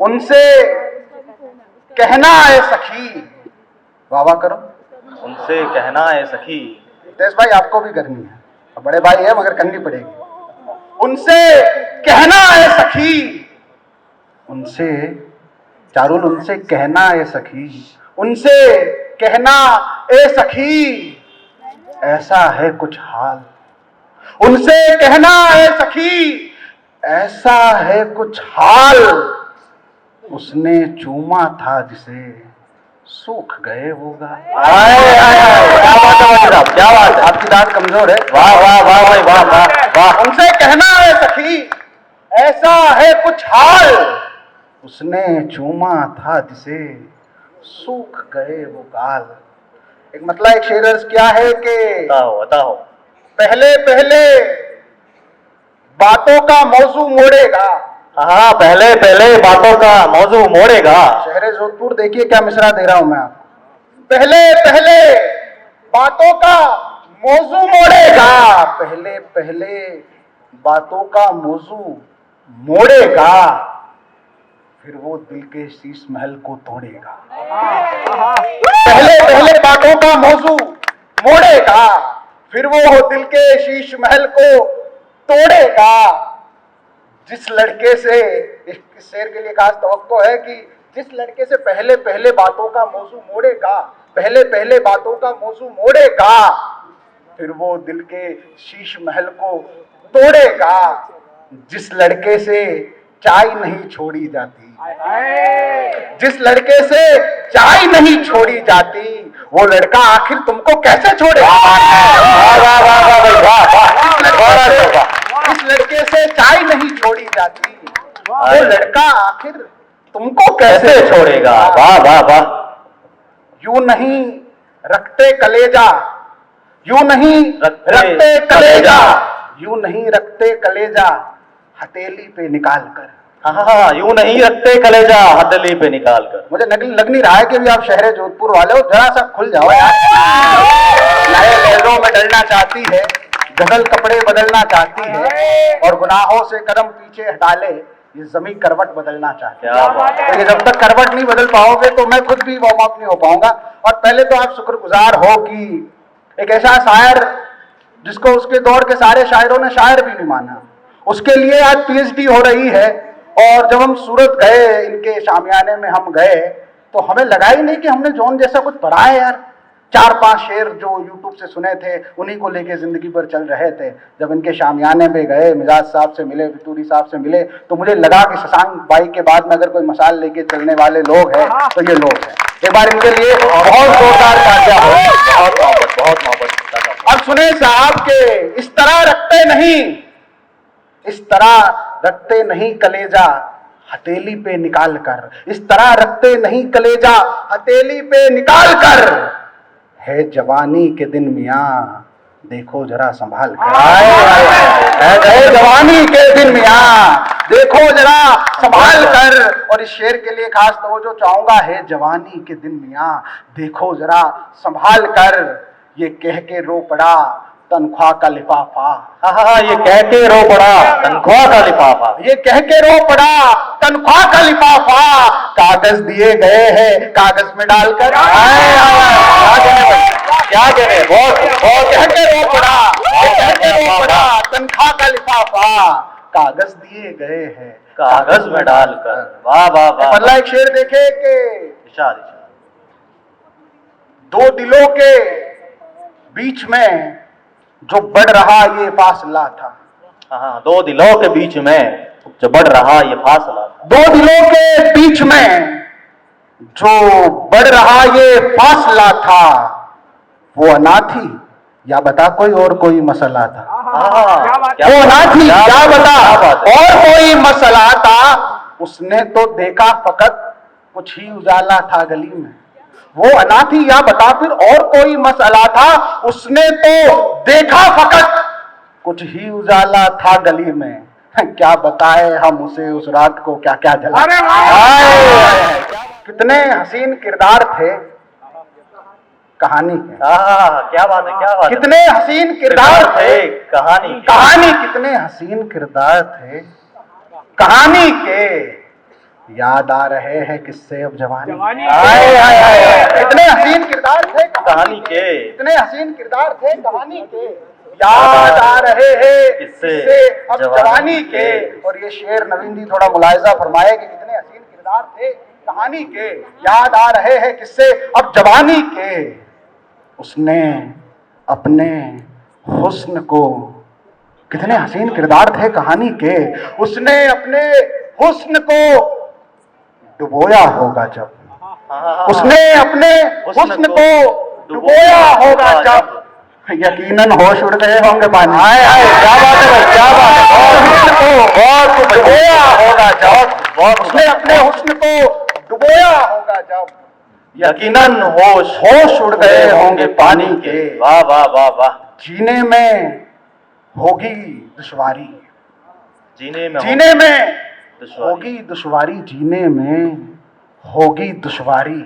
उनसे कहना है सखी, वाह वाह करो। उनसे कहना है सखी। तेज भाई आपको भी करनी है, बड़े भाई है मगर करनी पड़ेगी। उनसे कहना है सखी, उनसे चारुल उनसे कहना है सखी, उनसे कहना ए सखी, ऐसा है कुछ हाल। उनसे कहना है सखी, ऐसा है कुछ हाल। उसने चूमा था जिसे सूख गए वो गाल। क्या बात है साहब, क्या बात है, आपकी दांत कमजोर है। वाह वाह वाह भाई वाह वाह वाह। उनसे कहना है सखी, ऐसा है कुछ हाल। उसने चूमा था जिसे सूख गए वो गाल। एक मतलब एक शेर अर्ज क्या है कि बताओ बताओ। पहले पहले बातों का मौजू मोड़ेगा। हाँ, पहले पहले बातों का मौजू मोड़ेगा। शहरे जोधपुर देखिए क्या मिसरा दे रहा हूं मैं आपको। पहले पहले बातों का मौजू मोड़ेगा, पहले पहले बातों का मौजू मोड़ेगा, फिर वो दिल के शीश महल को तोड़ेगा। पहले पहले बातों का मौजू मोड़ेगा, फिर वो दिल के शीश महल को तोड़ेगा। जिस लड़के से, इस शेर के लिए खास तवक्को है कि जिस लड़के से पहले पहले बातों का मौजू मोड़ेगा, पहले पहले बातों का मौजू मोड़ेगा, फिर वो दिल के शीश महल को तोड़ेगा। जिस लड़के से चाय नहीं छोड़ी जाती, जिस लड़के से चाय नहीं छोड़ी जाती, वो लड़का आखिर तुमको कैसे छोड़ेगा। जिस लड़के से चाय नहीं छोड़ी जाती, वो लड़का आखिर तुमको कैसे छोड़ेगा। वाह वाह वाह। यूं नहीं रखते कलेजा, यूं नहीं रखते कलेजा, यूं नहीं रखते कलेजा हथेली पे निकाल कर। हाँ, यूं नहीं रखते कलेजा हथेली पे निकाल कर। मुझे लग नहीं रहा है कि भी आप शहर जोधपुर वाले हो, जरा सा खुल जाओ यार। नए लहरों में डलना चाहती है, गजल कपड़े बदलना चाहती है, और गुनाहों से कदम पीछे हटा ले ये जमीन करवट बदलना चाहती है। तो ये जब तक करवट नहीं बदल पाओगे तो मैं खुद भी वार्म अप नहीं हो पाऊंगा। और पहले तो आप शुक्रगुजार हो कि एक ऐसा शायर जिसको उसके दौर के सारे शायरों ने शायर भी नहीं माना, उसके लिए आज पीएचडी हो रही है। और जब हम सूरत गए, इनके शामियाने में हम गए, तो हमें लगा ही नहीं कि हमने जॉन जैसा कुछ पढ़ा है यार। 4-5 शेर जो यूट्यूब से सुने थे उन्हीं को लेके जिंदगी भर चल रहे थे। जब इनके शामियाने में गए, मिजाज साहब से मिले, फितूरी साहब से मिले, तो मुझे लगा कि शशांक भाई के बाद में अगर कोई मसाल लेके चलने वाले लोग हैं तो ये लोग हैं। एक बार इनके लिए बहुत जोरदार तालियां हो। बहुत मोहब्बत, बहुत मोहब्बत। अब सुने साहब के इस तरह रखते नहीं, इस तरह रखते नहीं कलेजा हथेली पे निकाल कर, इस तरह रखते नहीं कलेजा हथेली पे निकाल कर। है जवानी के दिन मियां देखो जरा संभाल कर। है जवानी के दिन मियां देखो जरा संभाल कर। और इस शेर के लिए खास तवज्जो चाहूंगा, है जवानी के दिन मियां देखो जरा संभाल कर। ये कह के रो पड़ा तनख्वाह का लिफाफा। हाँ, ये कह के रो पड़ा तनख्वाह का लिफाफा। ये कह के रो पड़ा तनख्वाह का लिफाफा। कागज दिए गए हैं कागज में डालकर। क्या कह रहे, बहुत बहुत। कह के रो पड़ा, कह के रो पड़ा तनख्वाह का लिफाफा। कागज दिए गए हैं कागज में डालकर। वाह वाह वाह। पल्ला एक शेर देखे कि इशाद इशाद। दो दिलों के बीच में जो बढ़ रहा ये फासला था। हाँ, दो दिलों के बीच में जो बढ़ रहा ये फासला था। दो दिलों के बीच में जो बढ़ रहा ये फासला था, वो अनाथी या बता कोई और कोई मसला था। वो अनाथी क्या बता और कोई मसला था। उसने तो देखा फकत कुछ ही उजाला था गली में। वो अनाथी या बता फिर और कोई मसला था। उसने तो देखा फकत कुछ ही उजाला था गली में। क्या बताए हम उसे उस रात को क्या क्या जला। कितने हसीन किरदार थे कहानी के। क्या बात है, क्या बात है। कितने हसीन किरदार थे कहानी कहानी कितने हसीन किरदार थे कहानी के। याद आ रहे हैं किससे अब जवानी। जवानी। हाय हाय हाय हाय। इतने हसीन किरदार थे कहानी के। इतने हसीन किरदार थे कहानी के, याद आ रहे हैं किससे अब जवानी के। और ये शेर नवीन जी थोड़ा मुलायजा फरमाए कि कितने हसीन किरदार थे कहानी के, याद आ रहे हैं किससे अब जवानी के। उसने अपने हुस्न को, कितने हसीन किरदार थे कहानी के, उसने अपने हुस्न को डुबोया होगा जब, उसने अपने हुस्न को डुबोया होगा जब, यकीनन होश उड़ गए होंगे पानी। हाय हाय, क्या बात है भाई, क्या बात है। और हुस्न को बहुत डुबोया होगा जब, बहुत उसने अपने हुस्न को डुबोया होगा जब, यकीनन होश उड़ गए होंगे पानी के। वाह वाह वाह वाह। जीने में होगी दुश्वारी, जीने में दुश्वारी। होगी दुश्वारी, जीने में होगी दुश्वारी,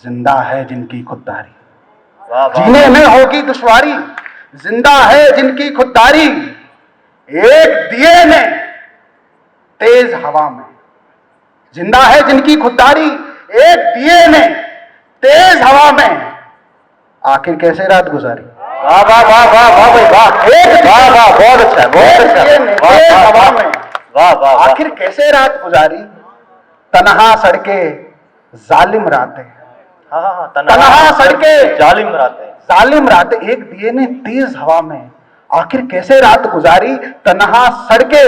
जिंदा है जिनकी खुददारी। वाह वाह। जीने में होगी दुश्वारी, जिंदा है जिनकी खुददारी, एक दिए ने तेज हवा में, जिंदा है जिनकी खुददारी, एक दिए ने तेज हवा में, आखिर कैसे रात गुजारी। वाह वाह वाह वाह वाह भाई वाह। एक वाह वाह, बहुत अच्छा, बहुत अच्छा। दिए ने वाह तेज वाह हवा वाह में, वाह वाह वाह। आखिर कैसे रात गुजारी, तन्हा सड़के जालिम रातें, हाँ हाँ हाँ, तन्हा सड़के जालिम रातें। जालिम रातें, एक दिए ने तेज हवा में, आखिर कैसे रात गुजारी, तन्हा सड़के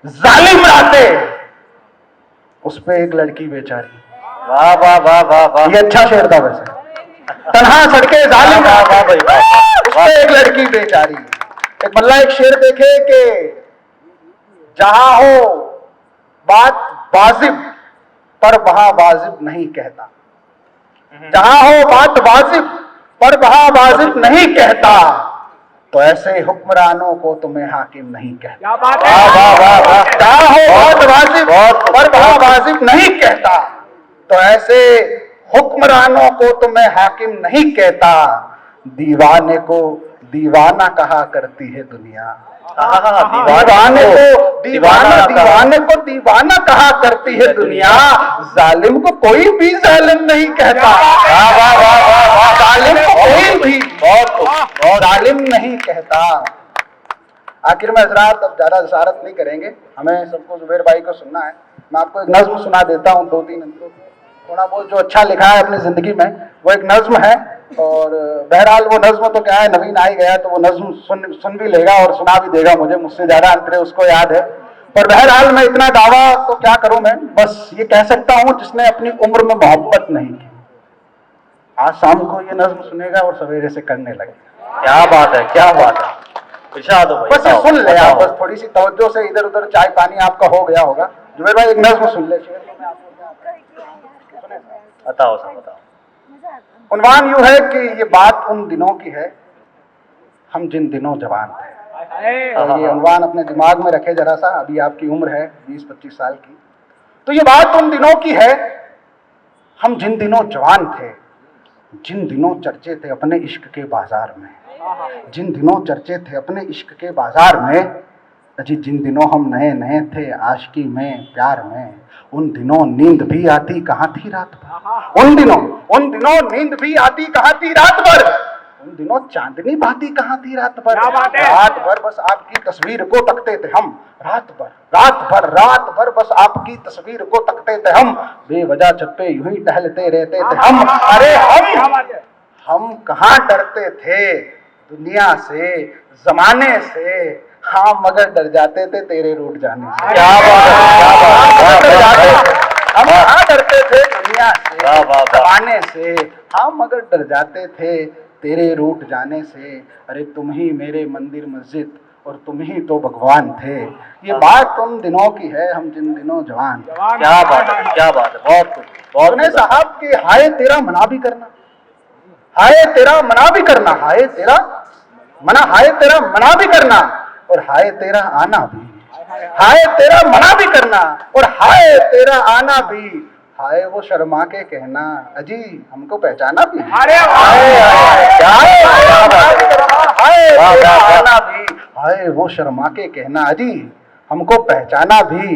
जालिम रातें, उस पे एक लड़की बेचारी। वाह वाह वाह वाह वाह। ये अच्छा शेर था वैसे। तन्हा सड़के जालिम वाह वाह भाई वाह। उस पे एक लड़की बेचारी। एक मल्ला एक शेर देखे कि जहां हो बात वाजिब पर वहां वाजिब नहीं कहता, जहां हो बात वाजिब पर वहां वाजिब नहीं कहता, तो ऐसे हुक्मरानों को तुम्हें हाकिम नहीं कहता। क्या बात वाह वाह वाह वाह। जहां हो बात वाजिब पर वहां वाजिब नहीं कहता, तो ऐसे हुक्मरानों को तुम्हें हाकिम नहीं कहता, दीवाने को दीवाना कहा करती है दुनिया। दीवाने को दीवाना कहा करती है दुनिया, जालिम को कोई भी जालिम नहीं कहता। वाह वाह वाह वाह वाह। जालिम को कोई भी बहुत जालिम नहीं कहता। आखिर में हजरात अब ज्यादा जसारत नहीं करेंगे, हमें सबको जुबैर भाई को सुनना है। मैं आपको एक नज्म सुना देता हूँ, 2-3 अंतरों, थोड़ा बहुत जो अच्छा लिखा है अपनी जिंदगी में, वो एक नज्म है। और बहरहाल वो नज्म तो क्या है, नवीन आ ही गया तो वो नज्म सुन भी लेगा और सुना भी देगा मुझे, मुझसे ज्यादा अंतरे उसको याद है। पर बहरहाल मैं इतना दावा तो क्या करूं, मैं बस ये कह सकता हूं, जिसने अपनी उम्र में मोहब्बत नहीं की, आज शाम को ये नज्म सुनेगा और सवेरे से करने लगेगा। क्या बात है, क्या बात है। इरशाद हो भाई। बस ये सुन ले आप, बस थोड़ी सी तवज्जो से इधर उधर चाय पानी आपका हो गया होगा। जुबैर भाई एक नज्म सुन ले, शेर तो मैं आपको बताओ सब बताओ। उन्वान यूं है कि ये बात उन दिनों की है, हम जिन दिनों जवान थे। और ये उन्वान अपने दिमाग में रखे जरा सा, अभी आपकी उम्र है 20-25 साल की, तो ये बात उन दिनों की है, हम जिन दिनों जवान थे, जिन दिनों चर्चे थे अपने इश्क के बाजार में, जिन दिनों चर्चे थे अपने इश्क के बाजार में, अजी जिन दिनों हम नए नए थे आशिकी में प्यार में, उन दिनों नींद भी आती कहाँ थी रात भर, उन दिनों नींद भी आती कहाँ थी रात भर, उन दिनों चांदनी बहती कहाँ थी रात भर। रात भर बस आपकी तस्वीर को तकते थे हम, रात भर बस आपकी तस्वीर को तकते थे हम, बेवजह छत पे यूं ही टहलते रहते थे हम। अरे हम कहाँ डरते थे दुनिया से जमाने से, हाँ मगर डर जाते थे तेरे रूठ जाने से। क्या बात है, क्या बात है। हम कहाँ डरते थे दुनिया से वाह, वाह, वाह। जमाने से, हाँ मगर डर जाते थे तेरे रूठ जाने से। अरे तुम ही मेरे मंदिर मस्जिद और तुम ही तो भगवान थे, ये बात उन दिनों की है, हम जिन दिनों जवान थे। क्या बात है, क्या बात है। बहुत खूब, बहुत सुने खूब। साहब कि हाय तेरा मना भी करना, हाय तेरा मना भी करना, हाय तेरा मना भी करना, और हाय तेरा आना भी, हाय तेरा मना भी करना और हाय तेरा आना भी, हाय वो शर्मा के कहना अजी हमको पहचाना भी। अरे हाय वाह, तेरा वाह, वाह। आना भी, हाय वो शर्मा के कहना अजी हमको पहचाना भी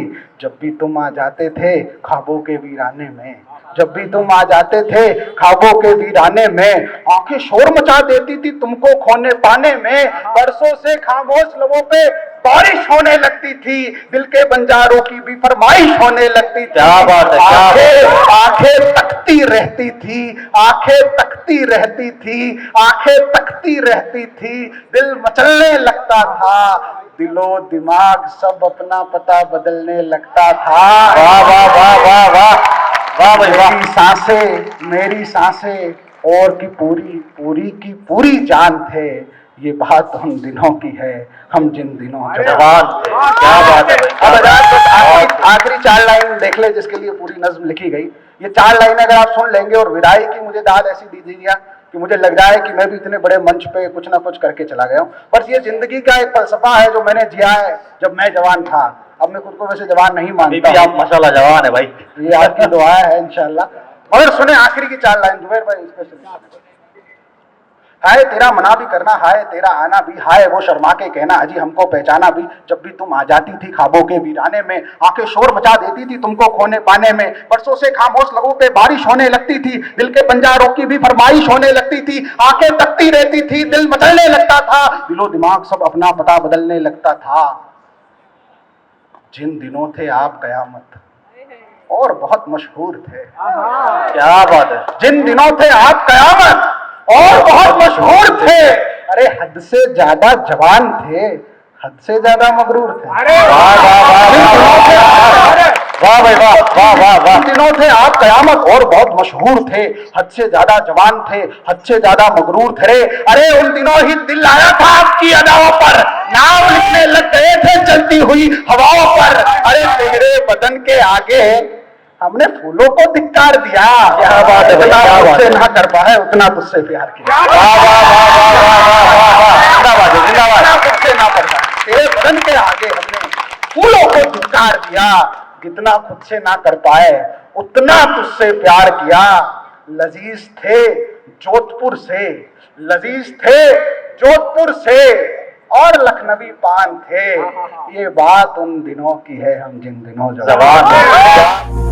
जब भी तुम आ जाते थे ख्वाबों के वीराने में, जब भी तुम आ जाते थे ख्वाबों के वीराने में, आंखें शोर मचा देती थी तुमको खोने पाने में, बरसों से खामोश लबों पे बारिश होने लगती थी, दिल के बंजारों की भी फरमाइश होने लगती थी। क्या बात है, क्या बात है। आंखें तकती रहती थी, आंखें तकती रहती थी, आंखें तकती रहती थी, दिल मचलने लगता था, दिलो दिमाग सब अपना पता बदलने लगता था। वाह वाह वाह वाह वाह वाह भाई वाह। मेरी सांसें और की पूरी पूरी की पूरी जान थे, ये बात उन दिनों की है हम जिन दिनों जवान थे। क्या बात है भाई। अब आखिरी 4 लाइन देख ले जिसके लिए पूरी नज्म लिखी गई। ये 4 लाइन अगर आप सुन लेंगे और विदाई की मुझे दाद ऐसी दी दीजिए कि मुझे लग रहा है कि मैं भी इतने बड़े मंच पे कुछ ना कुछ करके चला गया हूँ। पर ये जिंदगी का एक फलसफा है जो मैंने जिया है जब मैं जवान था। अब मैं खुद को वैसे जवान नहीं मानता। भी आप माशाल्लाह जवान है भाई। ये आपकी दुआ है इंशाल्लाह। मगर सुने आखिरी की 4 लाइन जुबैर भाई स्पेशल। हाय तेरा मना भी करना, हाय तेरा आना भी, हाय वो शर्मा के कहना अजी हमको पहचाना भी, जब भी तुम आ जाती थी ख्वाबों के वीराने में, आंखें शोर मचा देती थी तुमको खोने पाने में, बरसों से खामोश लोगों पे बारिश होने लगती थी, दिल के बंजारों की भी फरमाइश होने लगती थी, आंखें तकती रहती थी, दिल मचलने लगता था, दिलो दिमाग सब अपना पता बदलने लगता था। जिन दिनों थे आप कयामत और बहुत मशहूर थे। क्या बात है। जिन दिनों थे आप कयामत और बहुत मशहूर थे, अरे हद से ज्यादा जवान थे, हद से ज्यादा मगरूर थे। वाह वाह वाह भाई वाह वाह वाह वाह। जिन दिनों थे आप कयामत और बहुत मशहूर थे, हद से ज्यादा जवान थे, हद से ज्यादा मगरूर थे। अरे उन दिनों ही दिल आया था आपकी अदाओं पर, नाम लिखने लग गए थे चलती हुई हवाओं पर। अरे तेरे बदन के आगे हमने फूलों को धिक्कार दिया। क्या बात है भाई, क्या बात है। ना कर पाए उतना तुझसे प्यार किया। वाह वाह वाह वाह वाह वाह वाह। जिंदाबाद जिंदाबाद। तुझसे ना कर पाए, तेरे बदन के आगे हमने फूलों को धिक्कार दिया, जितना खुद से ना कर पाए उतना तुझसे प्यार किया। लजीज थे जोधपुर से, लजीज थे जोधपुर से और लखनवी पान थे, ये बात उन दिनों की है हम जिन दिनों जवान है।